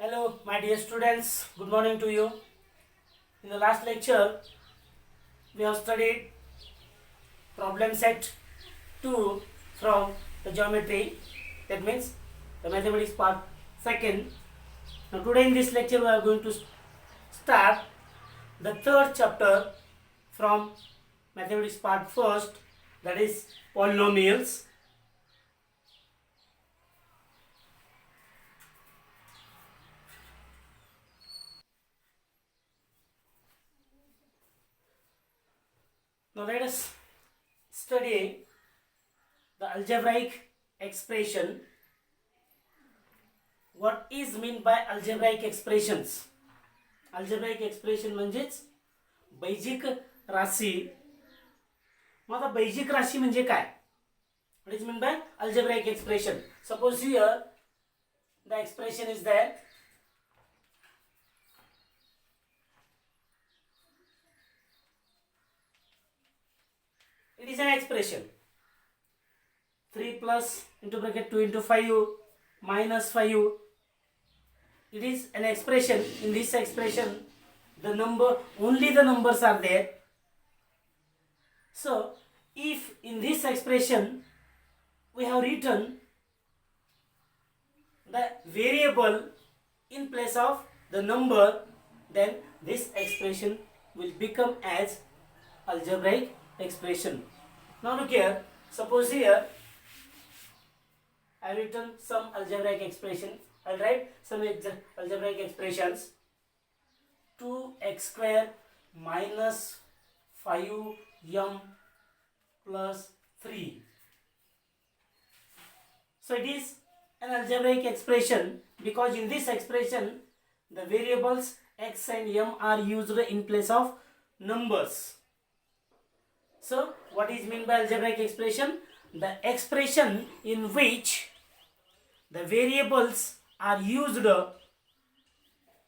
Hello, my dear students. Good morning to you. In the last lecture, we have studied problem set 2 from the geometry. That means the mathematics part second. Now, today in this lecture, we are going to start the third chapter from mathematics part first, that is polynomials. Now let us study the algebraic expression. What is meant by algebraic expressions? Algebraic expression म्हणजेच बैजिक राशी. मग आता बैजिक राशी म्हणजे काय? What is meant by algebraic expression? Suppose here the expression is there. It is an expression. 3 plus into bracket 2 into 5 minus 5. It is an expression. In this expression, only the numbers are there. So, if in this expression we have written the variable in place of the number, then this expression will become as algebraic expression. Now look here, suppose here I have written some algebraic expression. I'll write some algebraic expressions. 2x square minus 5m plus 3. So it is an algebraic expression because in this expression the variables x and m are used in place of numbers. So what is meant by algebraic expression? The expression in which the variables are used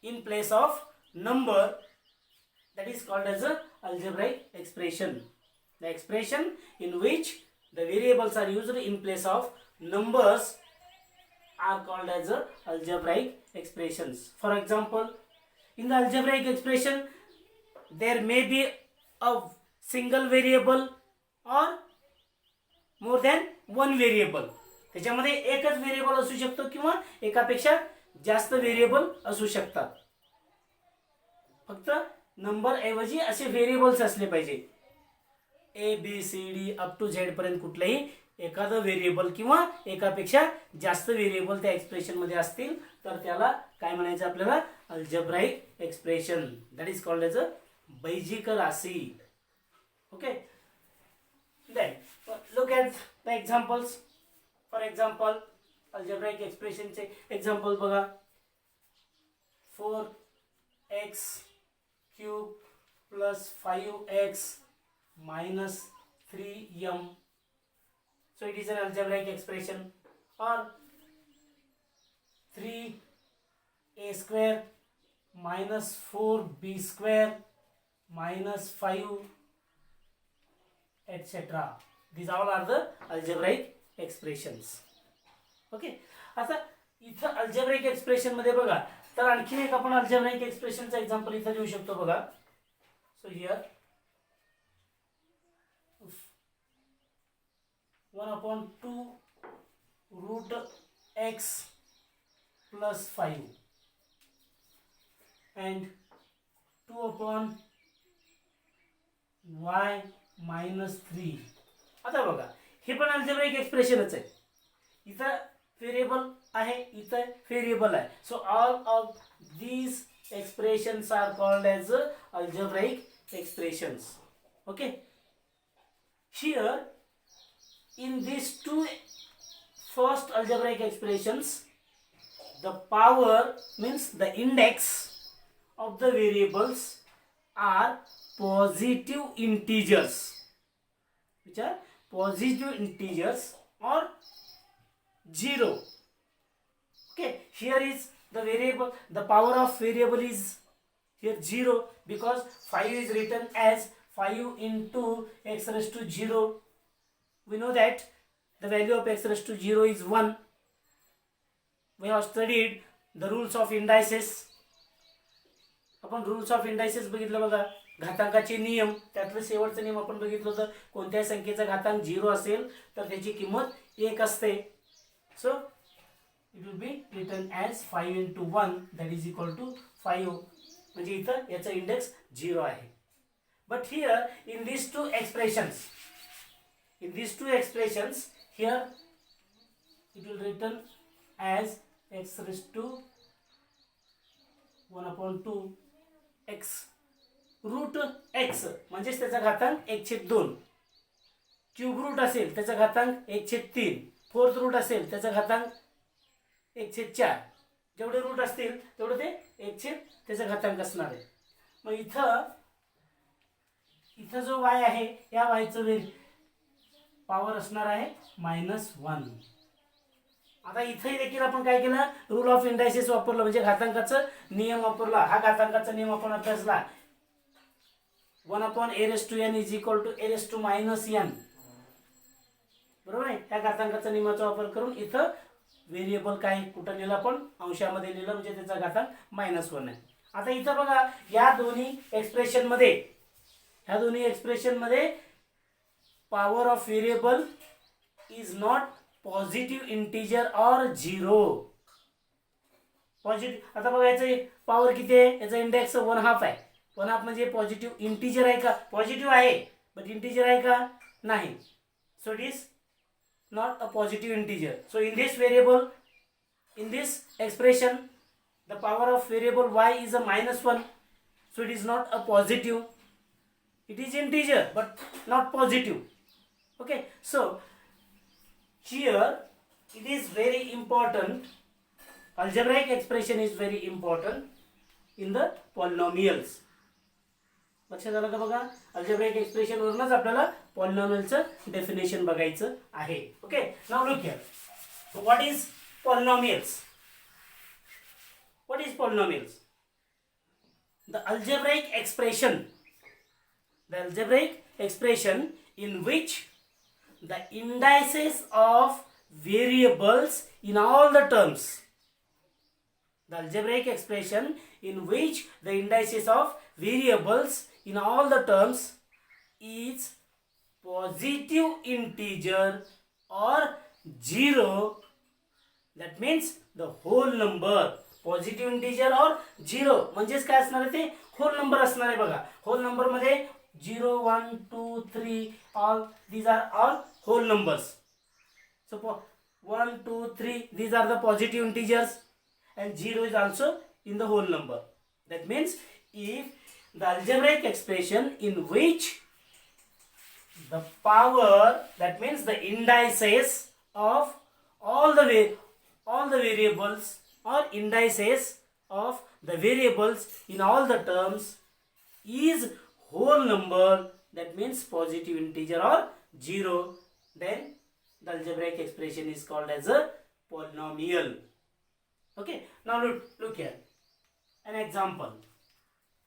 in place of number, that is called as a algebraic expression. The expression in which the variables are used in place of numbers are called as a algebraic expressions. For example, in the algebraic expression there may be a single variable or more than one variable. त्याच्यामध्ये एकच variable असू शकतो किंवा एकापेक्षा जास्त variable असू शकतात. फक्त नंबर ऐवजी असे व्हेरिएबल्स असले पाहिजे. A B C D up to Z पर्यंत कुठलेही एखादं व्हेरिएबल किंवा एकापेक्षा जास्त व्हेरिएबल त्या एक्सप्रेशन मध्ये असतील तर त्याला काय म्हणायचं आपल्याला? Algebraic expression. That is called as a बैजिक राशी. Okay, then look at the examples. For example, algebraic expression चे example बघा. 4x cube plus 5x minus 3m. So it is an algebraic expression. Or 3a square minus 4b square minus 5 etc. These all are the algebraic expressions. Okay, आता इथं algebraic expression मध्ये बघा तर आणखी एक आपण algebraic expression चा example इथं देऊ शकतो बघा. So here 1/2 root x plus 5 and 2/y minus 3. आता बघा हे पण अल्जेब्राइक एक्सप्रेशनच आहे. इथं व्हेरिएबल आहे, इथं व्हेरिएबल आहे. So all of these expressions are called as algebraic expressions. Okay, here in these two first algebraic expressions the power means the index of the variables are positive integers, which are positive integers or 0. Okay, here is the variable, the power of variable is here 0 because 5 is written as 5 into x raised to 0. We know that the value of x raised to 0 is 1. We have studied the rules of indices. आपण rules of indices बघितलं बघा. घातांकाचे नियम, त्यातलं शेवटचं नियम आपण बघितलं होतं. कोणत्याही संख्येचा घातांक 0 असेल तर त्याची किंमत 1 असते. So it will be written as 5 into 1 that is equal to 5. म्हणजे इथं याचा इंडेक्स 0 आहे. But here in these two expressions here it will written as x raised to 1/2 x root x म्हणजेच त्याचा घातांक 1/2. क्यूब रूट असेल त्याचा घातांक 1/3. फोर्थ रूट असेल त्याचा घातांक 1/4. जेवढे रूट असतील तेवढे ते त्याचा घातांक असणार आहे. मग इथं जो y आहे या yचं पॉवर असणार आहे -1. आता इथे देखील आपण काय केलं, रूल ऑफ इंडायसेस वापरलं, म्हणजे घातांकाचा नियम वापरला. हा घातांकाचा नियम आपण अभ्यासला. 1/a⁻n is equal to a⁻−n. बरोबर आहे. त्या घातांकाचा नियमाचा वापर करून इथं व्हेरिएबल काय कुठं लिहिलं आपण, अंशामध्ये लिहिलं, म्हणजे त्याचा घातांक -1 आहे. आता इथं बघा या दोन्ही एक्सप्रेशनमध्ये power of variable is not positive integer और 0. पॉझिटिव्ह, आता बघा याचं पॉवर किती आहे, याचा इंडेक्स 1/2 आहे. 1/2 म्हणजे पॉझिटिव्ह इंटिजर आहे का, पॉझिटिव्ह आहे, बट इंटिजर आहे का, नाही. So it is not a positive integer. So in this expression the power of variable y is a -1. So it is not a positive, it is integer but not positive. Okay, so here it is very important, algebraic expression is very important in the polynomials. लक्षात आलं का बघा. Algebraic expression वरूनच आपल्याला पॉलिनॉमियलचं definition बघायचं आहे. Okay, now look here. What is polynomials? What is polynomials? The algebraic expression in which the indices of variables in all the terms. The algebraic expression in which the indices of variables in all the terms is positive integer or 0. That means the whole number. Positive integer और 0 म्हणजेच काय असणार आहे, ते hole number असणार आहे. बघा hole number मध्ये 0, 1, 2, 3 all these are all whole numbers. So 1, 2, 3 these are the positive integers and 0 is also in the whole number. That means if the algebraic expression in which the power, that means the indices of all the variables or indices of the variables in all the terms is whole number, that means positive integer or 0, then the algebraic expression is called as a polynomial. Okay, now look here an example.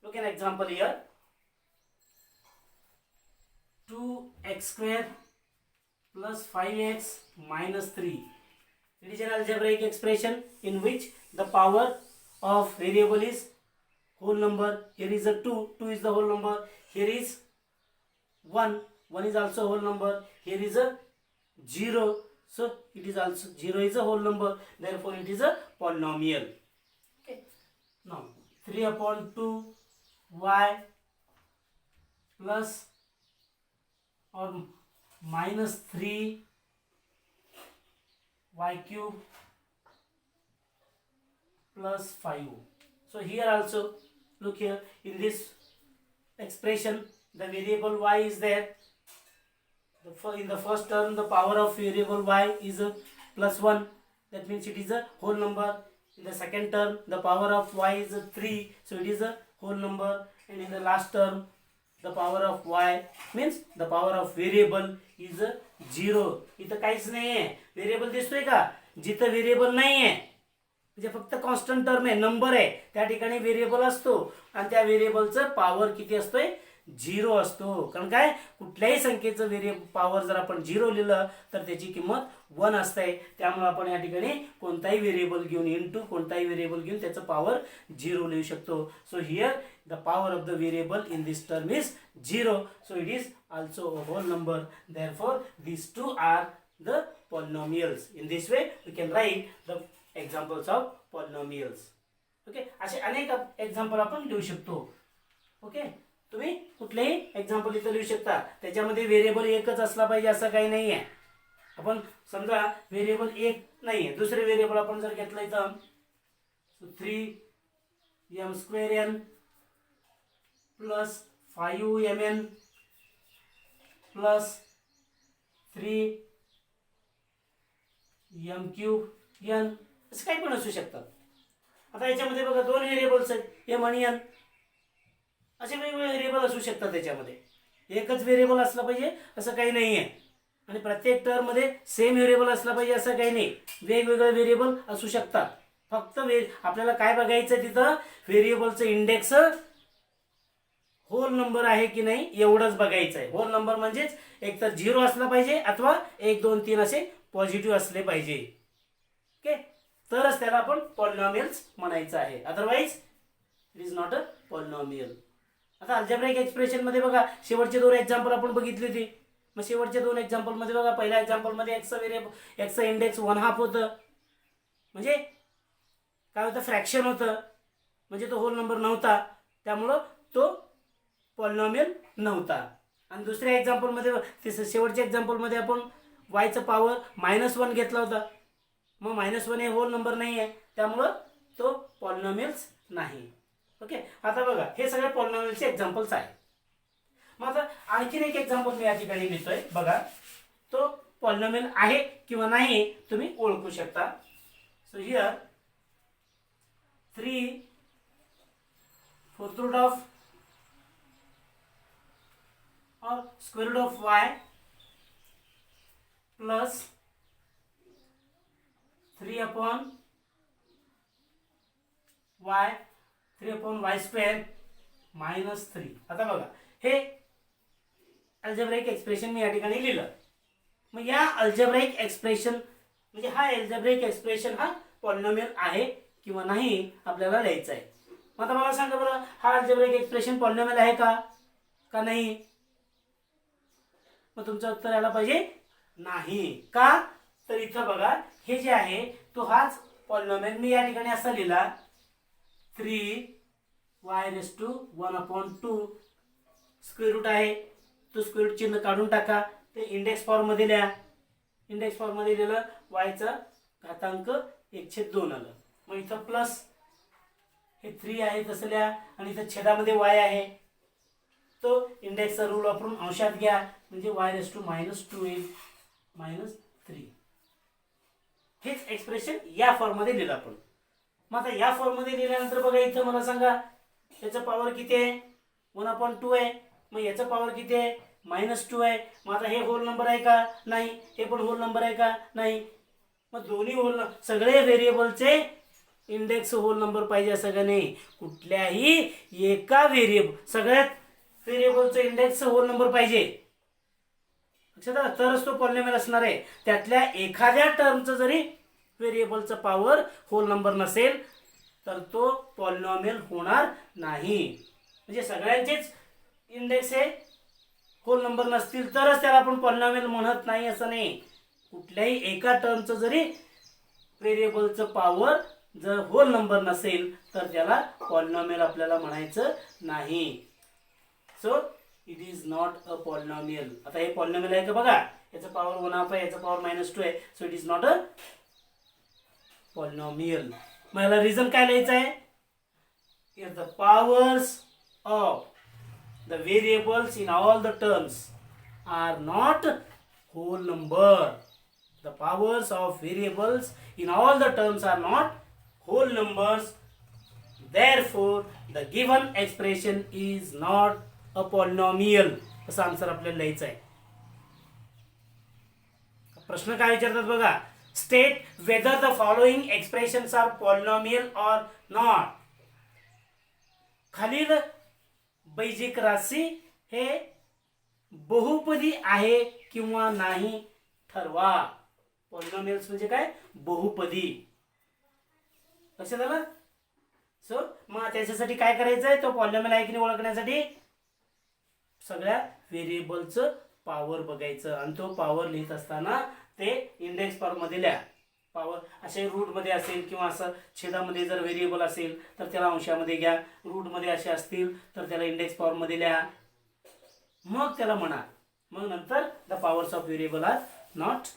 Look an example here. 2x² plus 5x minus 3. It is an algebraic expression in which the power of variable is whole number. Here is a 2 is the whole number. Here is 1 is also whole number. Here is a 0, so it is also 0 is a whole number. Therefore, it is a polynomial. Okay. Now 3/2 y plus or -3 y cube plus 5. So here also look here in this expression the variable y is there. In the first term the power of variable y is a +1, that means it is a whole number. In the second term the power of y is a 3, so it is a whole number. And in the last term the power of y means the power of variable is a 0. इथं काहीच नाही आहे. Variable दिसतोय का, जिथं variable नाही आहे म्हणजे फक्त कॉन्स्टंट टर्म आहे, नंबर आहे, त्या ठिकाणी व्हेरिएबल असतो आणि त्या व्हेरिएबलचं पॉवर किती असतोय, झिरो असतो. कारण काय, कुठल्याही संख्येचं व्हेरिएबल पॉवर जर आपण झिरो लिहिलं तर त्याची किंमत 1 असते. त्यामुळे आपण या ठिकाणी कोणताही व्हेरिएबल घेऊन इंटू कोणताही व्हेरिएबल घेऊन त्याचं पॉवर झिरो लिहू शकतो. So here the power of the variable in this term is zero. So it is also a whole number. Therefore these two are the polynomials. In this way we can write the examples of polynomials. Okay, असे अनेक example आपण लिहू शकतो. Okay, तुम्ही कुठलेही example इथं लिहू शकता. त्याच्यामध्ये व्हेरिएबल एकच असला पाहिजे असं काही नाही आहे. आपण समजा व्हेरिएबल एक नाही आहे, दुसरे व्हेरिएबल आपण जर घेतलं इथं 3m² plus 5mn plus 3m³ असं काही पण असू शकतात. आता याच्यामध्ये बघा दोन व्हेरिएबल्स आहेत, m आणि n. असे वेगवेगळे व्हेरिएबल असू शकतात. त्याच्यामध्ये एकच व्हेरिएबल असला पाहिजे असं काही नाही आहे. आणि प्रत्येक टर्म मध्ये सेम व्हेरिएबल असला पाहिजे असं काही नाही. वेगवेगळे व्हेरिएबल असू शकतात. फक्त आपल्याला काय बघायचं तिथं, व्हेरिएबलचं इंडेक्स होल नंबर आहे की नाही एवढंच बघायचं आहे. होल नंबर म्हणजेच एक तर 0 असला पाहिजे अथवा 1 2 3 असे पॉझिटिव्ह असले पाहिजे. ओके, तरच त्याला आपण पॉलिनॉमियल्स म्हणायचं आहे. Otherwise it is not a polynomial. आता अल्जेब्राइक एक्सप्रेशन मध्ये बघा शेवटचे दोन एक्झाम्पल आपण बघितली होती. मग शेवटच्या दोन एक्झाम्पल मध्ये बघा, पहिल्या एक्झाम्पल मध्ये एक्सचा व्हेरिएबल एक्सचा इंडेक्स 1/2 होतं. म्हणजे काय होतं, फ्रॅक्शन होतं. म्हणजे तो होल नंबर नव्हता, त्यामुळं तो पॉलिनॉमियल नव्हता. आणि दुसऱ्या एक्झाम्पल मध्ये शेवटच्या एक्झाम्पल मध्ये आपण वायचं पॉवर -1 घेतला होता. मग -1 हे होल नंबर नाही आहे, त्यामुळं तो पॉलिनॉमियल्स नाही. ओके, आता बघा हे सगळे पॉलिनॉमियलचे एक्झाम्पल्स आहेत. मग आता आणखीन एक एक्झाम्पल मी या ठिकाणी लिहितोय बघा. तो पॉलिनॉमियल आहे किंवा नाही तुम्ही ओळखू शकता. So here 3/4 or square root of y plus 3/y square minus 3. आता बघा हे अल्जेब्राइक एक्सप्रेशन मी या ठिकाणी लिहिलं. मग या अल्जेब्राइक एक्सप्रेशन म्हणजे हा अल्जेब्राइक एक्सप्रेशन हा पॉलिनॉमियल आहे किंवा नाही आपल्याला लिहायचं आहे. मग आता मला सांगा बरं, हा अल्जेब्राइक एक्सप्रेशन पॉलिनॉमियल आहे का नाही? मग तुमचं उत्तर यायला पाहिजे नाही. का तर इथं बघा हे जे आहे तो हाच पॉलिनॉमियल मी या ठिकाणी असा लिहिला 3y⁻² स्क्वेअर रूट आहे. तो स्क्वेअर रूट चिन्ह काढून टाका, ते इंडेक्स फॉर्म मध्ये लिहा. इंडेक्स फॉर्म मध्ये लिहिलं y चा घातांक 1/2 आलं. मग इथं प्लस हे 3 आहे तसं लिहा आणि इथं छेदामध्ये y आहे. तो इंडेक्सचा रूल वापरून अंशात घ्या म्हणजे y⁻² येईल -3. हेच एक्सप्रेशन या फॉर्म मध्ये लिहिलं आपण. मग आता या फॉर्म मध्ये लिहिल्यानंतर बघा इथं मला सांगा याचं पॉवर किती आहे, 1/2 आहे. मग याचं पॉवर किती आहे, -2 आहे. मग आता हे होल नंबर आहे का नाही, हे पण होल नंबर आहे का नाही. मग दोन्ही होल, सगळे व्हेरिएबलचे इंडेक्स होल नंबर पाहिजे असं का नाही. कुठल्याही एका व्हेरिएबल, सगळ्यात व्हेरिएबलचं इंडेक्स होल नंबर पाहिजे, तरच तो पॉलिनॉमियल असणार आहे. त्यातल्या एखाद्या टर्मचं जरी व्हेरिएबलचं पॉवर होल नंबर नसेल तर तो पॉलिनॉमियल होणार नाही. म्हणजे सगळ्यांचेच इंडेक्स हे होल नंबर नसतील तरच त्याला आपण पॉलिनॉमियल म्हणत नाही असं नाही. कुठल्याही एका टर्मचं जरी व्हेरिएबलचं पॉवर जर होल नंबर नसेल तर त्याला पॉलिनॉमियल आपल्याला म्हणायचं नाही. So it is not a polynomial. आता हे पॉलिनॉमियल आहे का बघा, याचा पॉवर 1/2 आहे, याचा पॉवर -2 आहे. So it is not a polynomial. मग याला रिझन काय लिहायचं आहे, here the powers of the variables in all the terms are not whole number. The powers of variables in all the terms are not whole numbers. Therefore the given expression is not a polynomial. असं answer आपल्याला लिहायचं आहे. प्रश्न काय विचारतात बघा, state whether the following expressions are polynomial or not. खालील बैजिक राशी हे बहुपदी आहे किंवा नाही ठरवा. पॉलिनॉमियल्स म्हणजे काय? बहुपदी. लक्षात आलं? सो मग त्याच्यासाठी काय करायचंय? तो पॉलिनॉमियल आहे की नाही ओळखण्यासाठी सगळ्या व्हेरिएबलचं पॉवर बघायचं आणि तो पॉवर लिहित असताना ते इंडेक्स फॉर्म मध्ये लिहा. पॉवर असे रूट मध्ये असेल किंवा असं छेदामध्ये जर व्हेरिएबल असेल तर त्याला अंशामध्ये घ्या. रूट मध्ये असे असतील तर त्याला इंडेक्स फॉर्म मध्ये लिहा. मग त्याला म्हणा. मग नंतर the powers of variable are not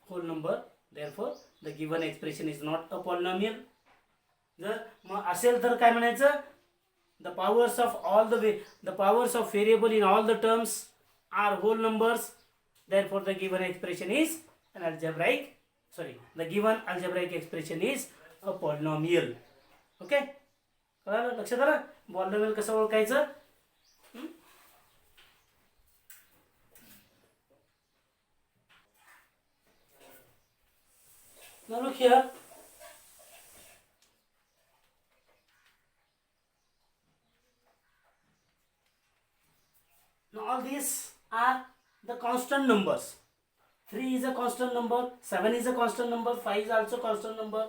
whole number, therefore the given expression is not a polynomial. जर मग असेल तर काय म्हणायचं? the powers of all the powers of variable in all the terms are whole numbers, therefore the given expression is an algebraic, the given algebraic expression is a polynomial. Okay, कळलं? लक्षात आलं? Polynomial कसं ओळखायचं? Now look here. Now all these are the constant numbers. 3 is a constant number, 7 is a constant number, 5 is also constant number,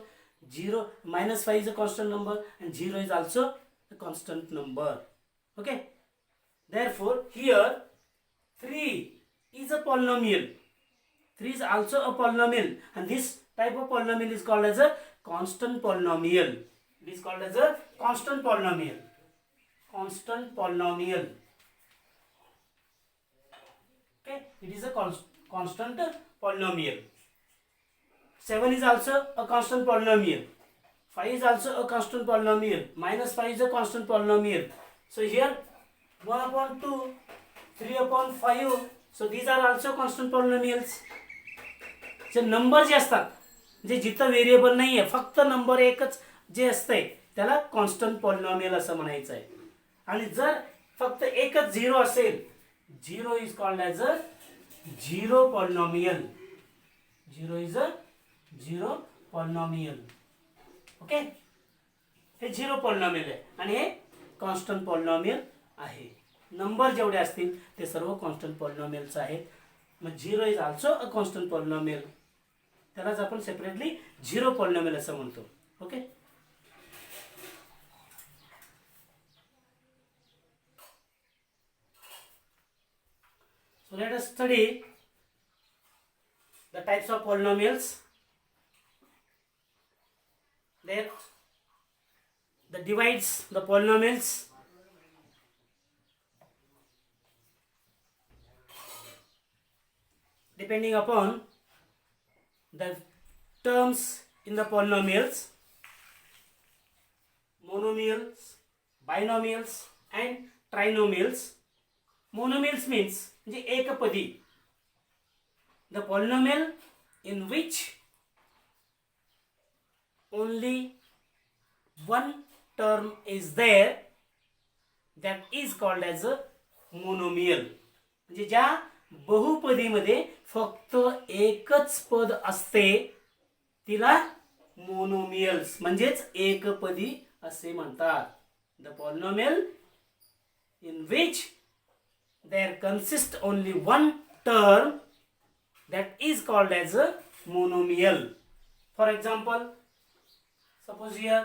0 minus 5 is a constant number, and 0 is also a constant number. Okay. Therefore here 3 is a polynomial. 3 is also a polynomial, and this type of polynomial is called as a constant polynomial. It is called as a constant polynomial. Constant polynomial. Okay, it is a constant polynomial. 7 is also a constant polynomial. 5 is also a constant polynomial. Minus 5 is a constant polynomial. So here 1 upon 2, 3 upon 5. So these are also constant polynomials. जे number जे असतात, जे जिथं variable नाही आहे, फक्त number एकच जे असतंय त्याला कॉन्स्टंट पॉलिनॉमियल असं म्हणायचं आहे. आणि जर फक्त एकच झिरो असेल, zero is called as a zero polynomial. Zero is a zero polynomial. Okay, हे झिरो पॉलिनॉमियल आहे आणि हे कॉन्स्टंट पॉलिनॉमियल आहे. नंबर जेवढे असतील ते सर्व कॉन्स्टंट पॉलिनॉमियल्स आहेत. मग zero is also a constant polynomial. त्यालाच आपण सेपरेटली झिरो पॉलिनॉमियल असं म्हणतो. Okay, so let us study the types of polynomials. There the divides the polynomials. Depending upon the terms in the polynomials, monomials, binomials and trinomials. Monomials means म्हणजे एकपदी. The polynomial in which only one term is there, that is called as a monomial. म्हणजे ज्या बहुपदीमध्ये फक्त एकच पद असते तिला monomials म्हणजेच एकपदी असे म्हणतात. The polynomial in which there consists only one term, that is called as a monomial. For example, suppose here,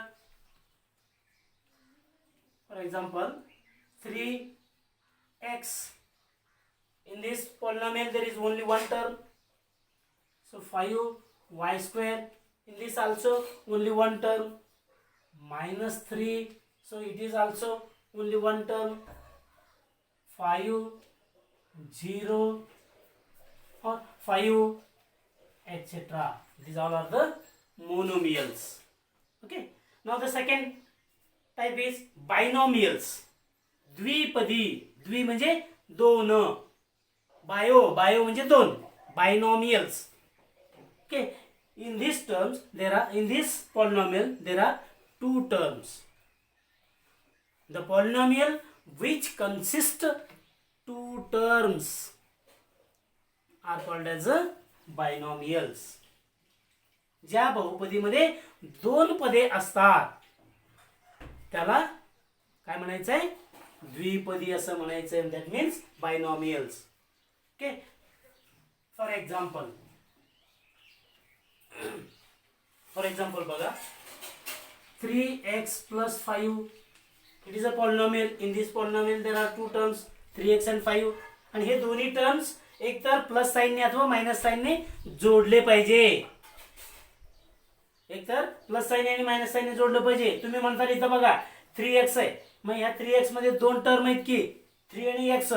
for example, 3x. In this polynomial there is only one term, so 5y square. In this also only one term, minus 3, so it is also only one term, 5, 0 or 5, etc. These all are the monomials. Okay, now the second type is binomials. द्विपदी. द्वि म्हणजे दोन. Bio म्हणजे दोन. Binomials. Okay, in these terms there are, in this polynomial there are two terms. The polynomial which consist two terms are called as a binomials. ज्या बहुपदीमध्ये दोन पदे असतात त्याला काय म्हणायचंय? द्विपदी असं म्हणायचं. That means binomials. Okay, for example बघा, 3x plus 5, it is a polynomial. In this polynomial there are two terms, 3x and 5, आणि हे दोन्ही टर्म्स एक तर प्लस साईनने अथवा मायनस साईनने जोडले पाहिजे. एक तर प्लस साईन आणि मायनस साईनने जोडलं पाहिजे. तुम्ही म्हणता इथं बघा 3x आहे, मग ह्या 3x मध्ये दोन टर्म आहेत की 3 आणि x,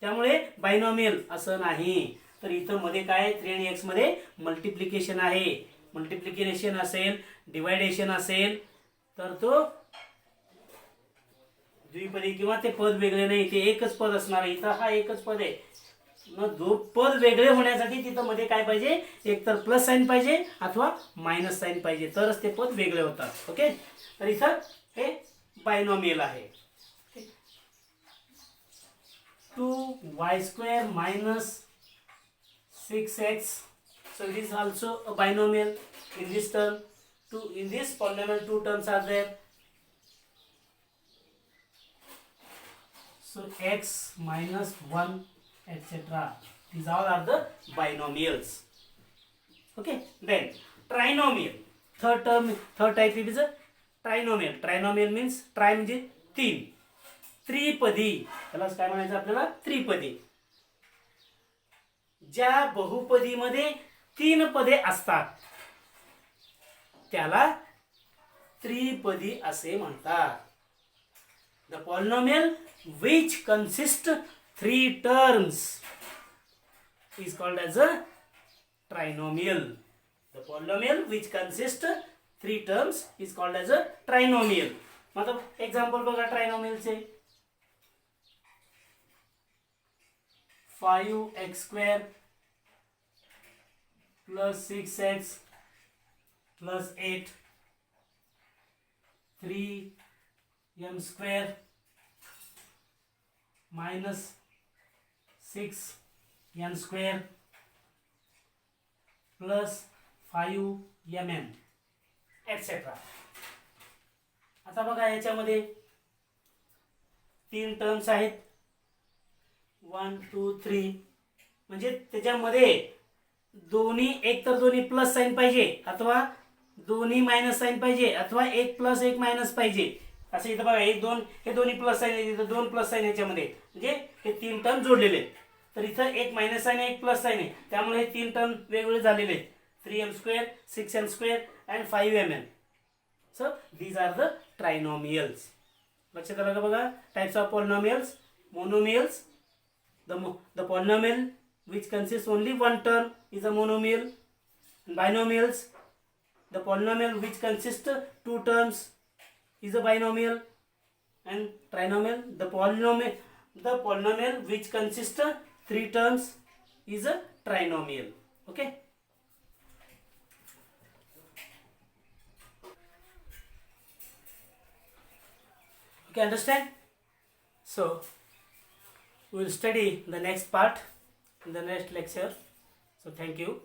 त्यामुळे बायनॉमियल असं नाही. तर इथं मध्ये काय 3 आणि x मध्ये मल्टिप्लिकेशन आहे. मल्टिप्लिकेशन असेल, डिवायडेशन असेल तर तो द्विपदी किंवा ते पद वेगळे नाही, ते एकच पद असणार आहे. इथं हा एकच पद आहे. मग दो पद वेगळे होण्यासाठी तिथं मध्ये काय पाहिजे, एक तर प्लस साईन पाहिजे अथवा मायनस साईन पाहिजे, तरच ते पद वेगळे होतात. ओके, तर इथं हे बायनॉमियल आहे. 2y² minus 6x, so it is also a binomial in this term. In this polynomial two terms are there, so x minus 1 etc. These all are the binomials. Okay, then trinomial, third type is a trinomial. Trinomial means tri म्हणजे तीन, त्रिपदी, त्याला काय म्हणायचं आपल्याला, त्रिपदी. ज्या बहुपदीमध्ये तीन पदे असतात त्याला त्रिपदी असे म्हणतात. The polynomial which consists three terms is called as a trinomial. The polynomial which consists three terms is called as a trinomial. मतलब एग्जांपल बघा ट्रायनोमियलचे, 5x² plus 6x plus 8, 3m² minus 6n² plus 5mn etc. आता बघा याच्यामध्ये तीन terms आहेत, 1 2 3, म्हणजे त्याच्यामध्ये दोन्ही एक तर दोन्ही प्लस साइन पाहिजे अथवा दोन्ही मायनस साइन पाहिजे अथवा एक प्लस एक मायनस पाहिजे. असं इथं बघा एक दोन हे दोन्ही प्लस साइन आहे, इथं दोन प्लस साइन याच्यामध्ये, म्हणजे हे तीन टर्म जोडलेले आहेत. तर इथं एक मायनस साइन आहे एक प्लस साइन आहे, त्यामुळे हे तीन टर्म वेगवेगळे झालेले आहेत. 3m², 6n² and 5mn. So these are the trinomials. लक्षात आलं का बघा, types of polynomials. Monomials, the polynomial which consists only one term is a monomial. Binomials, the polynomial which consists two terms is a binomial. And trinomial, the polynomial which consists three terms is a trinomial. Okay. Okay, understand? So we will study the next part in the next lecture. So thank you.